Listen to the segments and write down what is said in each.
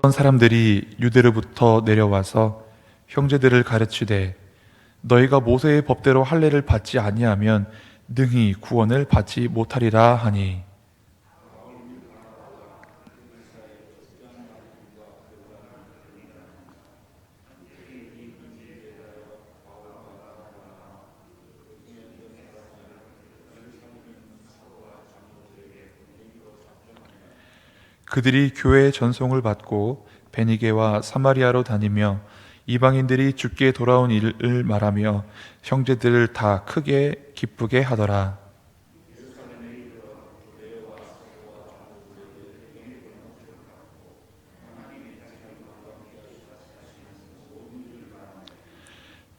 어떤 사람들이 유대로부터 내려와서 형제들을 가르치되 너희가 모세의 법대로 할례를 받지 아니하면 능히 구원을 받지 못하리라 하니, 그들이 교회의 전송을 받고 베니게와 사마리아로 다니며 이방인들이 주께 돌아온 일을 말하며 형제들을 다 크게 기쁘게 하더라.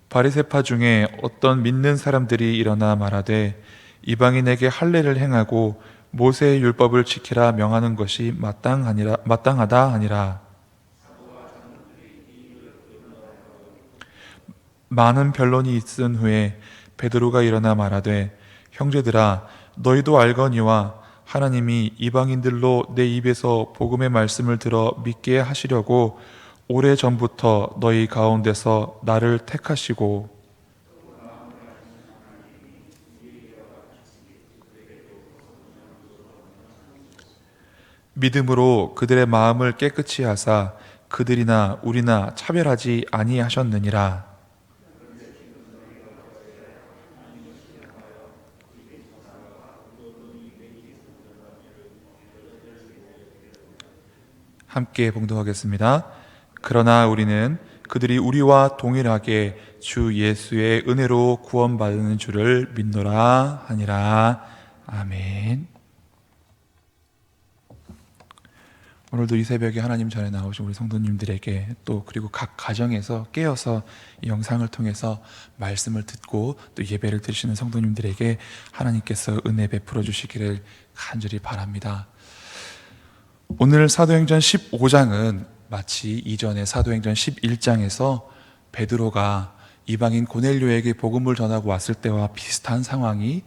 바리새파 중에 어떤 믿는 사람들이 일어나 말하되 이방인에게 할례를 행하고 모세의 율법을 지키라 명하는 것이 마땅하다 하니라. 많은 변론이 있은 후에 베드로가 일어나 말하되 형제들아, 너희도 알거니와 하나님이 이방인들로 내 입에서 복음의 말씀을 들어 믿게 하시려고 오래 전부터 너희 가운데서 나를 택하시고 믿음으로 그들의 마음을 깨끗이 하사 그들이나 우리나 차별하지 아니하셨느니라. 함께 봉독하겠습니다. 그러나 우리는 그들이 우리와 동일하게 주 예수의 은혜로 구원받는 줄을 믿노라 하니라. 아멘. 오늘도 이 새벽에 하나님 전에 나오신 우리 성도님들에게 또 그리고 각 가정에서 깨어서 이 영상을 통해서 말씀을 듣고 또 예배를 드리시는 성도님들에게 하나님께서 은혜 베풀어 주시기를 간절히 바랍니다. 오늘 사도행전 15장은 마치 이전의 사도행전 11장에서 베드로가 이방인 고넬료에게 복음을 전하고 왔을 때와 비슷한 상황이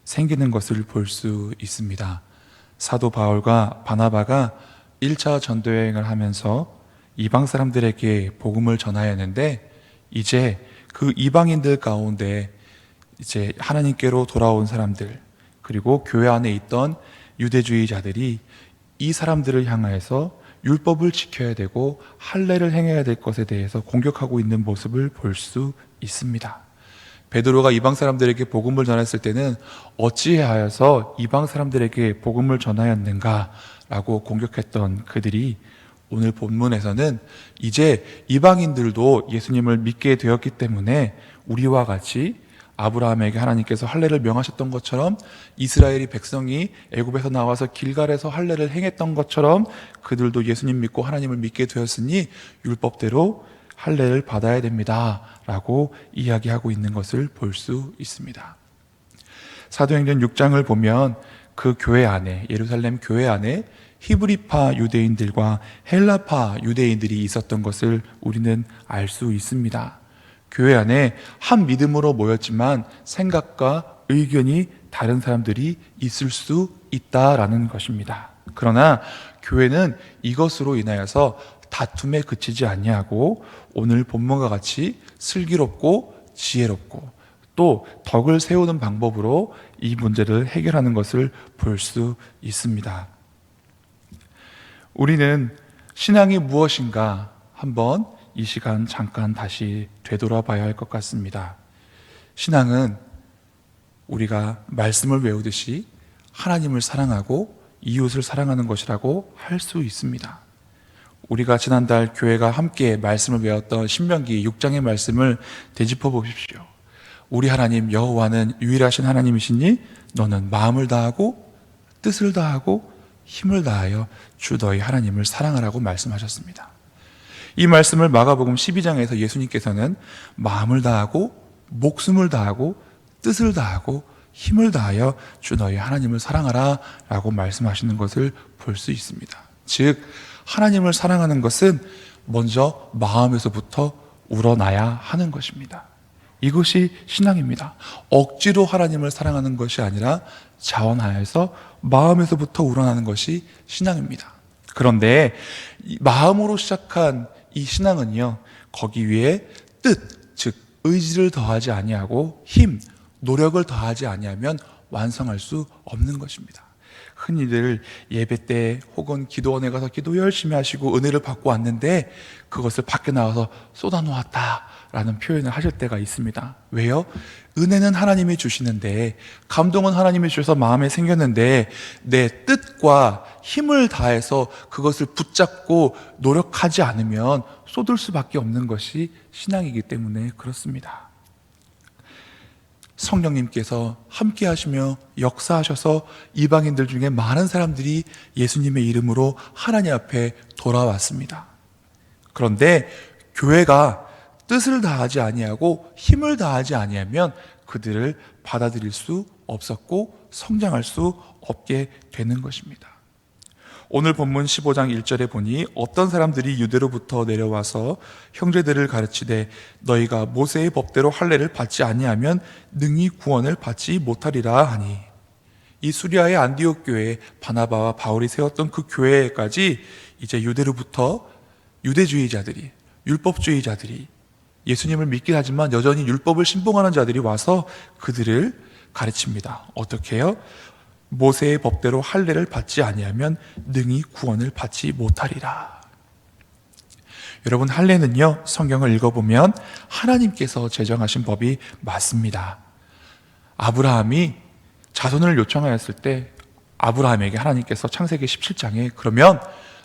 생기는 것을 볼 수 있습니다. 사도 바울과 바나바가 1차 전도여행을 하면서 이방 사람들에게 복음을 전하야 했는데 이제 그 이방인들 가운데 이제 하나님께로 돌아온 사람들 그리고 교회 안에 있던 유대주의자들이 이 사람들을 향하여서 율법을 지켜야 되고 할례를 행해야 될 것에 대해서 공격하고 있는 모습을 볼 수 있습니다. 베드로가 이방 사람들에게 복음을 전했을 때는 어찌하여서 이방 사람들에게 복음을 전하였는가라고 공격했던 그들이 오늘 본문에서는 이제 이방인들도 예수님을 믿게 되었기 때문에 우리와 같이 아브라함에게 하나님께서 할례를 명하셨던 것처럼 이스라엘이 백성이 애굽에서 나와서 길갈에서 할례를 행했던 것처럼 그들도 예수님 믿고 하나님을 믿게 되었으니 율법대로 할례를 받아야 됩니다 라고 이야기하고 있는 것을 볼 수 있습니다. 사도행전 6장을 보면 그 교회 안에, 예루살렘 교회 안에 히브리파 유대인들과 헬라파 유대인들이 있었던 것을 우리는 알 수 있습니다. 교회 안에 한 믿음으로 모였지만 생각과 의견이 다른 사람들이 있을 수 있다라는 것입니다. 그러나 교회는 이것으로 인하여서 다툼에 그치지 아니하고 오늘 본문과 같이 슬기롭고 지혜롭고 또 덕을 세우는 방법으로 이 문제를 해결하는 것을 볼 수 있습니다. 우리는 신앙이 무엇인가 한번 이 시간 잠깐 다시 되돌아봐야 할 것 같습니다. 신앙은 우리가 말씀을 외우듯이 하나님을 사랑하고 이웃을 사랑하는 것이라고 할 수 있습니다. 우리가 지난달 교회가 함께 말씀을 외웠던 신명기 6장의 말씀을 되짚어 보십시오. 우리 하나님 여호와는 유일하신 하나님이시니 너는 마음을 다하고 뜻을 다하고 힘을 다하여 주 너희 하나님을 사랑하라고 말씀하셨습니다. 이 말씀을 마가복음 12장에서 예수님께서는 마음을 다하고 목숨을 다하고 뜻을 다하고 힘을 다하여 주 너희 하나님을 사랑하라 라고 말씀하시는 것을 볼 수 있습니다. 즉 하나님을 사랑하는 것은 먼저 마음에서부터 우러나야 하는 것입니다. 이것이 신앙입니다. 억지로 하나님을 사랑하는 것이 아니라 자원하여서 마음에서부터 우러나는 것이 신앙입니다. 그런데 이 마음으로 시작한 이 신앙은요, 거기 위에 뜻, 즉 의지를 더하지 아니하고 힘, 노력을 더하지 아니하면 완성할 수 없는 것입니다. 흔히들 예배 때 혹은 기도원에 가서 기도 열심히 하시고 은혜를 받고 왔는데 그것을 밖에 나와서 쏟아놓았다라는 표현을 하실 때가 있습니다. 왜요? 은혜는 하나님이 주시는데, 감동은 하나님이 주셔서 마음에 생겼는데 내 뜻과 힘을 다해서 그것을 붙잡고 노력하지 않으면 쏟을 수밖에 없는 것이 신앙이기 때문에 그렇습니다. 성령님께서 함께 하시며 역사하셔서 이방인들 중에 많은 사람들이 예수님의 이름으로 하나님 앞에 돌아왔습니다. 그런데 교회가 뜻을 다하지 아니하고 힘을 다하지 아니하면 그들을 받아들일 수 없었고 성장할 수 없게 되는 것입니다. 오늘 본문 15장 1절에 보니 어떤 사람들이 유대로부터 내려와서 형제들을 가르치되 너희가 모세의 법대로 할례를 받지 아니하면 능히 구원을 받지 못하리라 하니, 이 수리아의 안디옥 교회에 바나바와 바울이 세웠던 그 교회까지 이제 유대로부터 유대주의자들이, 율법주의자들이, 예수님을 믿긴 하지만 여전히 율법을 신봉하는 자들이 와서 그들을 가르칩니다. 어떻게 해요? 모세의 법대로 할례를 받지 아니하면 능히 구원을 받지 못하리라. 여러분, 할례는요, 성경을 읽어보면 하나님께서 제정하신 법이 맞습니다. 아브라함이 자손을 요청하였을 때 아브라함에게 하나님께서 창세기 17장에 그러면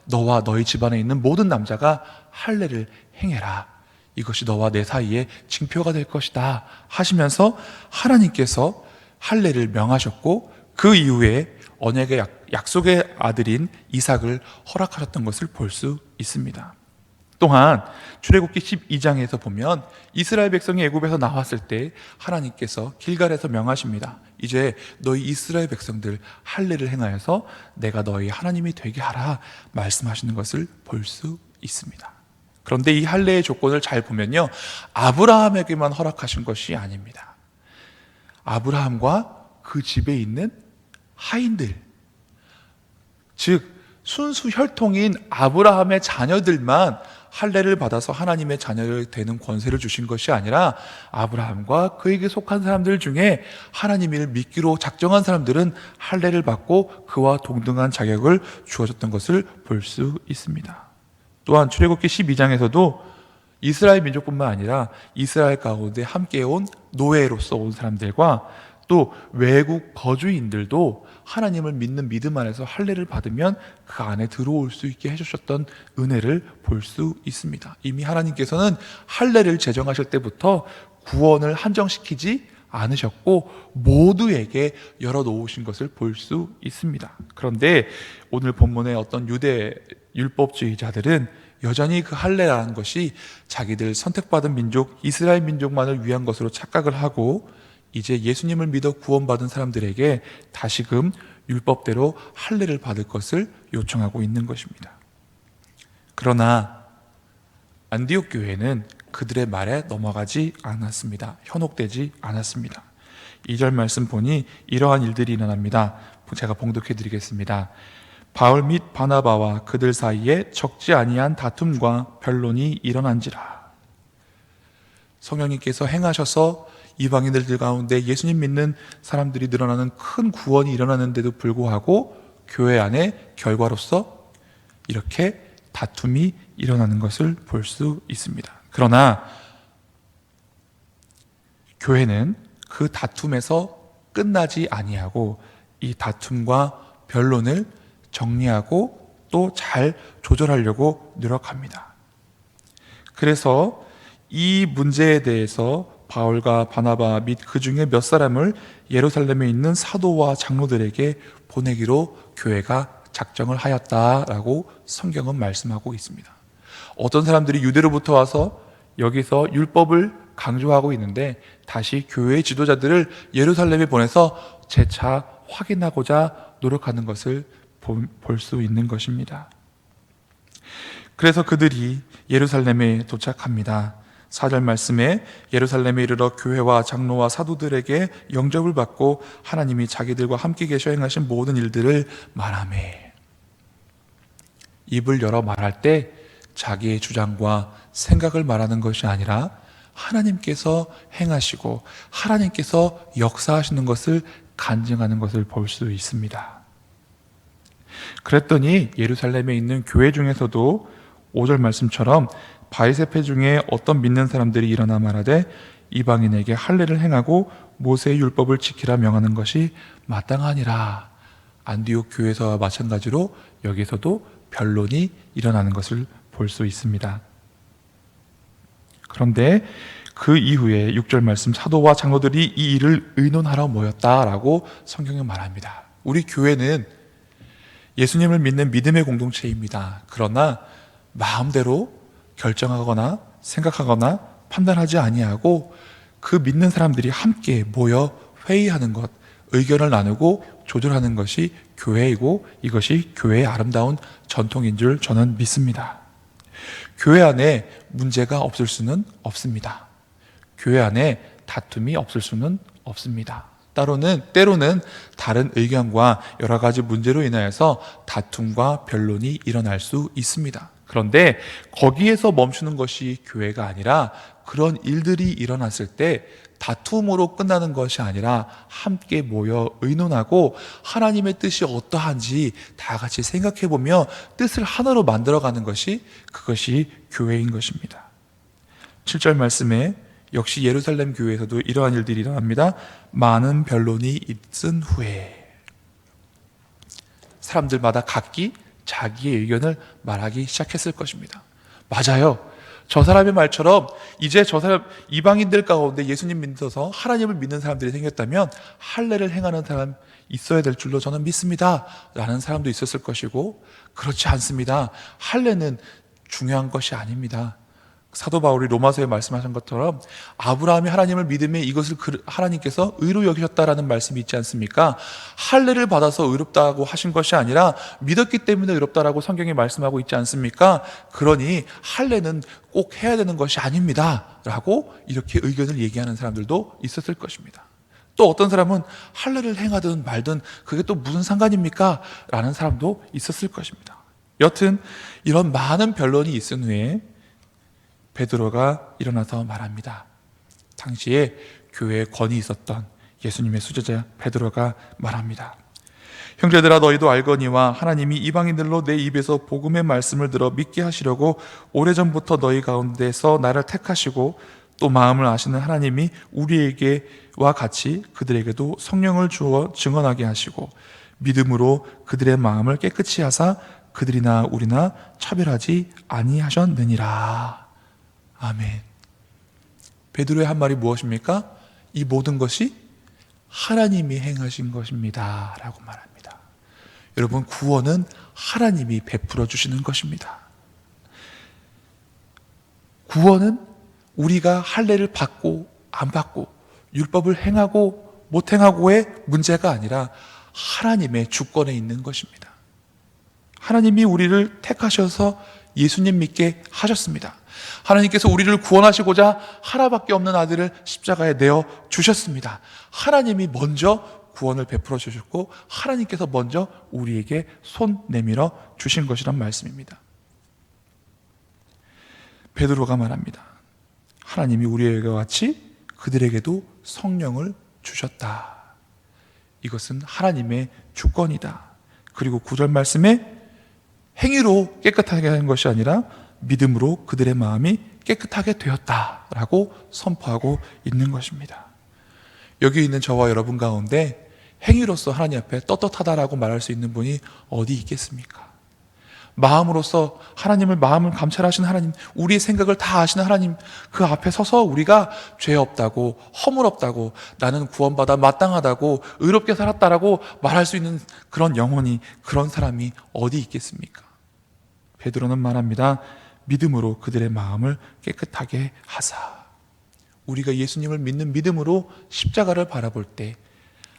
너와 너희 집안에 있는 모든 남자가 할례를 행해라. 이것이 너와 내 사이에 징표가 될 것이다 하시면서 하나님께서 할례를 명하셨고 그 이후에 언약의 약속의 아들인 이삭을 허락하셨던 것을 볼 수 있습니다. 또한 출애굽기 12장에서 보면 이스라엘 백성이 애굽에서 나왔을 때 하나님께서 길갈에서 명하십니다. 이제 너희 이스라엘 백성들 할례를 행하여서 내가 너희 하나님이 되게 하라 말씀하시는 것을 볼 수 있습니다. 그런데 이 할례의 조건을 잘 보면요, 아브라함에게만 허락하신 것이 아닙니다. 아브라함과 그 집에 있는 하인들, 즉 순수 혈통인 아브라함의 자녀들만 할례를 받아서 하나님의 자녀가 되는 권세를 주신 것이 아니라 아브라함과 그에게 속한 사람들 중에 하나님을 믿기로 작정한 사람들은 할례를 받고 그와 동등한 자격을 주어졌던 것을 볼 수 있습니다. 또한 출애굽기 12장에서도 이스라엘 민족뿐만 아니라 이스라엘 가운데 함께 온 노예로서 온 사람들과 또 외국 거주인들도 하나님을 믿는 믿음 안에서 할례를 받으면 그 안에 들어올 수 있게 해주셨던 은혜를 볼 수 있습니다. 이미 하나님께서는 할례를 제정하실 때부터 구원을 한정시키지 않으셨고 모두에게 열어놓으신 것을 볼 수 있습니다. 그런데 오늘 본문의 어떤 유대 율법주의자들은 여전히 그 할례라는 것이 자기들 선택받은 민족 이스라엘 민족만을 위한 것으로 착각을 하고 이제 예수님을 믿어 구원받은 사람들에게 다시금 율법대로 할례를 받을 것을 요청하고 있는 것입니다. 그러나 안디옥 교회는 그들의 말에 넘어가지 않았습니다. 현혹되지 않았습니다. 2절 말씀 보니 이러한 일들이 일어납니다. 제가 봉독해 드리겠습니다. 바울 및 바나바와 그들 사이에 적지 아니한 다툼과 변론이 일어난지라. 성령님께서 행하셔서 이방인들 가운데 예수님 믿는 사람들이 늘어나는 큰 구원이 일어나는데도 불구하고 교회 안에 결과로서 이렇게 다툼이 일어나는 것을 볼 수 있습니다. 그러나 교회는 그 다툼에서 끝나지 아니하고 이 다툼과 변론을 정리하고 또 잘 조절하려고 노력합니다. 그래서 이 문제에 대해서 바울과 바나바 및 그 중에 몇 사람을 예루살렘에 있는 사도와 장로들에게 보내기로 교회가 작정을 하였다라고 성경은 말씀하고 있습니다. 어떤 사람들이 유대로부터 와서 여기서 율법을 강조하고 있는데 다시 교회의 지도자들을 예루살렘에 보내서 재차 확인하고자 노력하는 것을 볼 수 있는 것입니다. 그래서 그들이 예루살렘에 도착합니다. 4절 말씀에 예루살렘에 이르러 교회와 장로와 사도들에게 영접을 받고 하나님이 자기들과 함께 계셔 행하신 모든 일들을 말하매. 입을 열어 말할 때 자기의 주장과 생각을 말하는 것이 아니라 하나님께서 행하시고 하나님께서 역사하시는 것을 간증하는 것을 볼 수 있습니다. 그랬더니 예루살렘에 있는 교회 중에서도 5절 말씀처럼 바리새파 중에 어떤 믿는 사람들이 일어나 말하되 이방인에게 할례를 행하고 모세의 율법을 지키라 명하는 것이 마땅하니라. 안디옥 교회에서와 마찬가지로 여기서도 변론이 일어나는 것을 볼 수 있습니다. 그런데 그 이후에 6절 말씀, 사도와 장로들이 이 일을 의논하러 모였다라고 성경에 말합니다. 우리 교회는 예수님을 믿는 믿음의 공동체입니다. 그러나 마음대로 결정하거나 생각하거나 판단하지 아니하고 그 믿는 사람들이 함께 모여 회의하는 것, 의견을 나누고 조절하는 것이 교회이고 이것이 교회의 아름다운 전통인 줄 저는 믿습니다. 교회 안에 문제가 없을 수는 없습니다. 교회 안에 다툼이 없을 수는 없습니다. 때로는 다른 의견과 여러 가지 문제로 인하여서 다툼과 변론이 일어날 수 있습니다. 그런데 거기에서 멈추는 것이 교회가 아니라 그런 일들이 일어났을 때 다툼으로 끝나는 것이 아니라 함께 모여 의논하고 하나님의 뜻이 어떠한지 다 같이 생각해보며 뜻을 하나로 만들어가는 것이 그것이 교회인 것입니다. 7절 말씀에 역시 예루살렘 교회에서도 이러한 일들이 일어납니다. 많은 변론이 있은 후에 사람들마다 각기 자기의 의견을 말하기 시작했을 것입니다. 맞아요. 저 사람의 말처럼 이제 저 사람 이방인들 가운데 예수님 믿어서 하나님을 믿는 사람들이 생겼다면 할례를 행하는 사람 있어야 될 줄로 저는 믿습니다 라는 사람도 있었을 것이고, 그렇지 않습니다. 할례는 중요한 것이 아닙니다. 사도 바울이 로마서에 말씀하신 것처럼 아브라함이 하나님을 믿음에 이것을 하나님께서 의로 여기셨다라는 말씀이 있지 않습니까? 할례를 받아서 의롭다고 하신 것이 아니라 믿었기 때문에 의롭다라고 성경에 말씀하고 있지 않습니까? 그러니 할례는 꼭 해야 되는 것이 아닙니다 라고 이렇게 의견을 얘기하는 사람들도 있었을 것입니다. 또 어떤 사람은 할례를 행하든 말든 그게 또 무슨 상관입니까? 라는 사람도 있었을 것입니다. 여튼 이런 많은 변론이 있은 후에 베드로가 일어나서 말합니다. 당시에 교회에 권위 있었던 예수님의 수제자 베드로가 말합니다. 형제들아, 너희도 알거니와 하나님이 이방인들로 내 입에서 복음의 말씀을 들어 믿게 하시려고 오래전부터 너희 가운데서 나를 택하시고 또 마음을 아시는 하나님이 우리에게와 같이 그들에게도 성령을 주어 증언하게 하시고 믿음으로 그들의 마음을 깨끗이 하사 그들이나 우리나 차별하지 아니하셨느니라. 아멘. 베드로의 한 말이 무엇입니까? 이 모든 것이 하나님이 행하신 것입니다 라고 말합니다. 여러분, 구원은 하나님이 베풀어 주시는 것입니다. 구원은 우리가 할례를 받고 안 받고 율법을 행하고 못 행하고의 문제가 아니라 하나님의 주권에 있는 것입니다. 하나님이 우리를 택하셔서 예수님 믿게 하셨습니다. 하나님께서 우리를 구원하시고자 하나밖에 없는 아들을 십자가에 내어 주셨습니다. 하나님이 먼저 구원을 베풀어 주셨고 하나님께서 먼저 우리에게 손 내밀어 주신 것이란 말씀입니다. 베드로가 말합니다. 하나님이 우리에게와 같이 그들에게도 성령을 주셨다. 이것은 하나님의 주권이다. 그리고 9절 말씀에 행위로 깨끗하게 하는 것이 아니라 믿음으로 그들의 마음이 깨끗하게 되었다라고 선포하고 있는 것입니다. 여기 있는 저와 여러분 가운데 행위로서 하나님 앞에 떳떳하다라고 말할 수 있는 분이 어디 있겠습니까? 마음으로서 하나님을 마음을 감찰하시는 하나님, 우리의 생각을 다 아시는 하나님, 그 앞에 서서 우리가 죄 없다고, 허물 없다고, 나는 구원받아 마땅하다고, 의롭게 살았다라고 말할 수 있는 그런 영혼이, 그런 사람이 어디 있겠습니까? 베드로는 말합니다. 믿음으로 그들의 마음을 깨끗하게 하사. 우리가 예수님을 믿는 믿음으로 십자가를 바라볼 때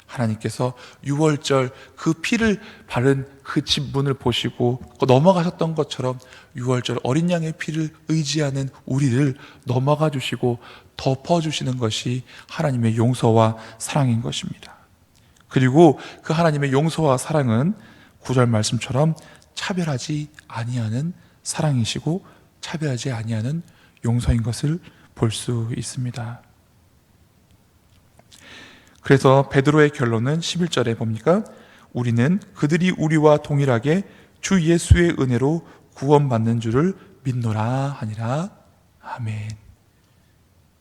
하나님께서 유월절 그 피를 바른 그 집문을 보시고 넘어가셨던 것처럼 유월절 어린 양의 피를 의지하는 우리를 넘어가 주시고 덮어주시는 것이 하나님의 용서와 사랑인 것입니다. 그리고 그 하나님의 용서와 사랑은 9절 말씀처럼 차별하지 아니하는 사랑이시고 차별하지 아니하는 용서인 것을 볼 수 있습니다. 그래서 베드로의 결론은 11절에 봅니까? 우리는 그들이 우리와 동일하게 주 예수의 은혜로 구원받는 줄을 믿노라 하니라. 아멘.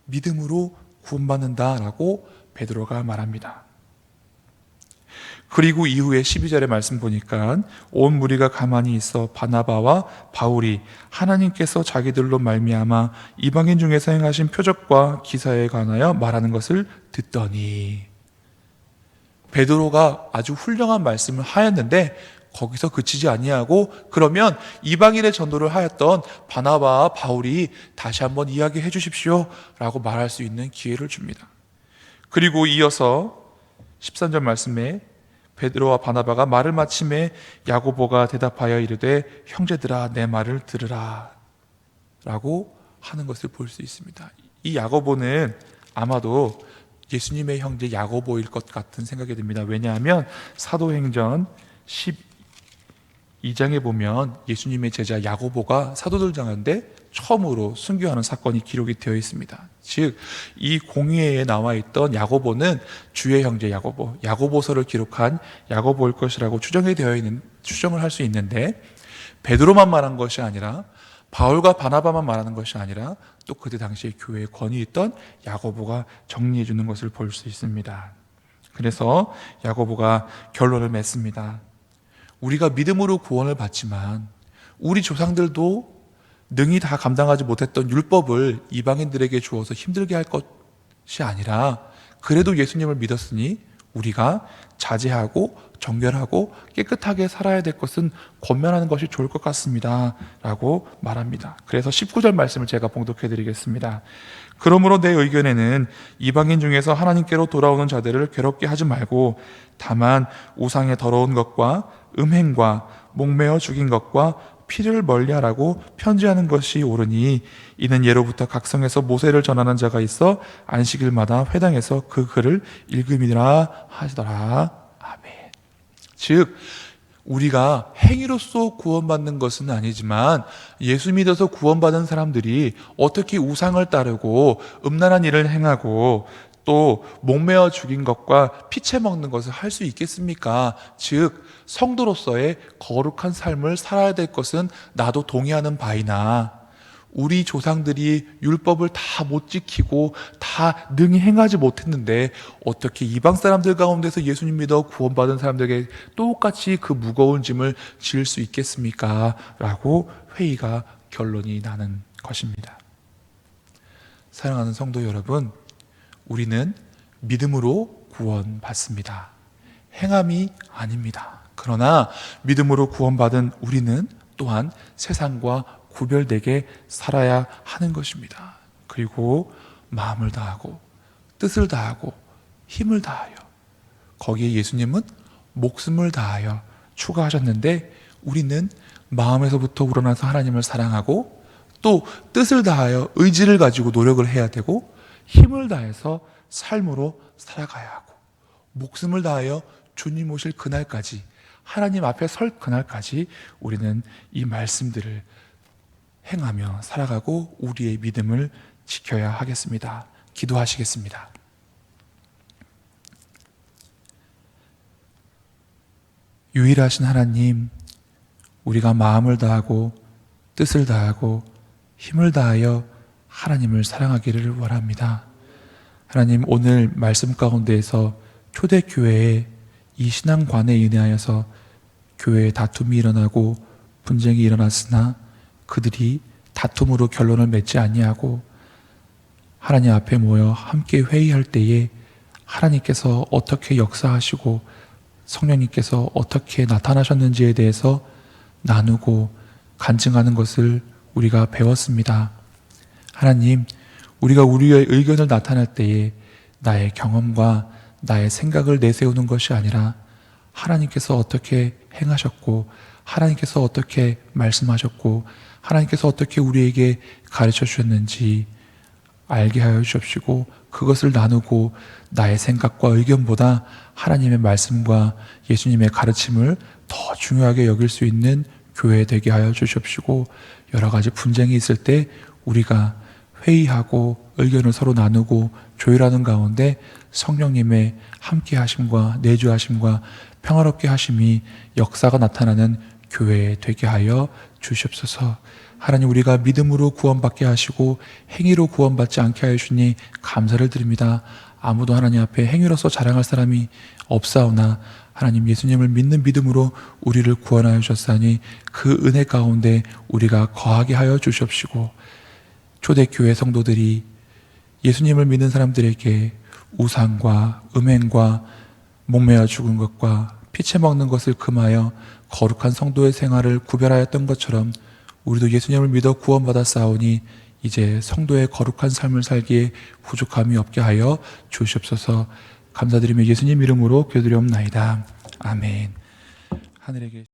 믿음으로 구원받는다라고 베드로가 말합니다. 그리고 이후에 12절의 말씀 보니까 온 무리가 가만히 있어 바나바와 바울이 하나님께서 자기들로 말미암아 이방인 중에서 행하신 표적과 기사에 관하여 말하는 것을 듣더니, 베드로가 아주 훌륭한 말씀을 하였는데 거기서 그치지 아니하고, 그러면 이방인의 전도를 하였던 바나바와 바울이 다시 한번 이야기해 주십시오 라고 말할 수 있는 기회를 줍니다. 그리고 이어서 13절 말씀에 베드로와 바나바가 말을 마침에 야고보가 대답하여 이르되 형제들아 내 말을 들으라 라고 하는 것을 볼 수 있습니다. 이 야고보는 아마도 예수님의 형제 야고보일 것 같은 생각이 듭니다. 왜냐하면 사도행전 12장에 보면 예수님의 제자 야고보가 사도들 가운데 처음으로 순교하는 사건이 기록이 되어 있습니다. 즉, 이 공회에 나와 있던 야고보는 주의 형제 야고보, 야고보서를 기록한 야고보일 것이라고 추정을 할 수 있는데, 베드로만 말한 것이 아니라 바울과 바나바만 말하는 것이 아니라 또 그때 당시에 교회에 권위 있던 야고보가 정리해 주는 것을 볼 수 있습니다. 그래서 야고보가 결론을 맺습니다. 우리가 믿음으로 구원을 받지만 우리 조상들도 능히 다 감당하지 못했던 율법을 이방인들에게 주어서 힘들게 할 것이 아니라 그래도 예수님을 믿었으니 우리가 자제하고 정결하고 깨끗하게 살아야 될 것은 권면하는 것이 좋을 것 같습니다 라고 말합니다. 그래서 19절 말씀을 제가 봉독해 드리겠습니다. 그러므로 내 의견에는 이방인 중에서 하나님께로 돌아오는 자들을 괴롭게 하지 말고 다만 우상의 더러운 것과 음행과 목매어 죽인 것과 피를 멀리하라고 편지하는 것이 옳으니 이는 예로부터 각성에서 모세를 전하는 자가 있어 안식일마다 회당에서 그 글을 읽음이라 하시더라. 아멘. 즉, 우리가 행위로서 구원받는 것은 아니지만 예수 믿어서 구원받은 사람들이 어떻게 우상을 따르고 음란한 일을 행하고 또 목매어 죽인 것과 피채 먹는 것을 할 수 있겠습니까? 즉, 성도로서의 거룩한 삶을 살아야 될 것은 나도 동의하는 바이나 우리 조상들이 율법을 다 못 지키고 다 능히 행하지 못했는데 어떻게 이방 사람들 가운데서 예수님 믿어 구원받은 사람들에게 똑같이 그 무거운 짐을 지을 수 있겠습니까? 라고 회의가 결론이 나는 것입니다. 사랑하는 성도 여러분, 우리는 믿음으로 구원받습니다. 행함이 아닙니다. 그러나 믿음으로 구원받은 우리는 또한 세상과 구별되게 살아야 하는 것입니다. 그리고 마음을 다하고 뜻을 다하고 힘을 다하여, 거기에 예수님은 목숨을 다하여 추가하셨는데 우리는 마음에서부터 우러나서 하나님을 사랑하고 또 뜻을 다하여 의지를 가지고 노력을 해야 되고 힘을 다해서 삶으로 살아가야 하고 목숨을 다하여 주님 오실 그날까지, 하나님 앞에 설 그날까지 우리는 이 말씀들을 행하며 살아가고 우리의 믿음을 지켜야 하겠습니다. 기도하시겠습니다. 유일하신 하나님, 우리가 마음을 다하고 뜻을 다하고 힘을 다하여 하나님을 사랑하기를 원합니다. 하나님, 오늘 말씀 가운데에서 초대교회에 이 신앙관에 인하여서 교회에 다툼이 일어나고 분쟁이 일어났으나 그들이 다툼으로 결론을 맺지 아니하고 하나님 앞에 모여 함께 회의할 때에 하나님께서 어떻게 역사하시고 성령님께서 어떻게 나타나셨는지에 대해서 나누고 간증하는 것을 우리가 배웠습니다. 하나님, 우리가 우리의 의견을 나타낼 때에 나의 경험과 나의 생각을 내세우는 것이 아니라 하나님께서 어떻게 행하셨고 하나님께서 어떻게 말씀하셨고 하나님께서 어떻게 우리에게 가르쳐 주셨는지 알게 하여 주옵시고 그것을 나누고 나의 생각과 의견보다 하나님의 말씀과 예수님의 가르침을 더 중요하게 여길 수 있는 교회 되게 하여 주시옵시고, 여러 가지 분쟁이 있을 때 우리가 회의하고 의견을 서로 나누고 조율하는 가운데 성령님의 함께 하심과 내주하심과 평화롭게 하심이 역사가 나타나는 교회 되게 하여 주시옵소서. 하나님, 우리가 믿음으로 구원받게 하시고 행위로 구원받지 않게 하여 주니 감사를 드립니다. 아무도 하나님 앞에 행위로서 자랑할 사람이 없사오나 하나님, 예수님을 믿는 믿음으로 우리를 구원하여 주셨사니 그 은혜 가운데 우리가 거하게 하여 주시옵시고, 초대교회 성도들이 예수님을 믿는 사람들에게 우상과 음행과 목매어 죽은 것과 피채 먹는 것을 금하여 거룩한 성도의 생활을 구별하였던 것처럼 우리도 예수님을 믿어 구원받아 싸우니 이제 성도의 거룩한 삶을 살기에 부족함이 없게 하여 주시옵소서. 감사드리며 예수님 이름으로 기도드리옵나이다. 아멘. 하늘에 계신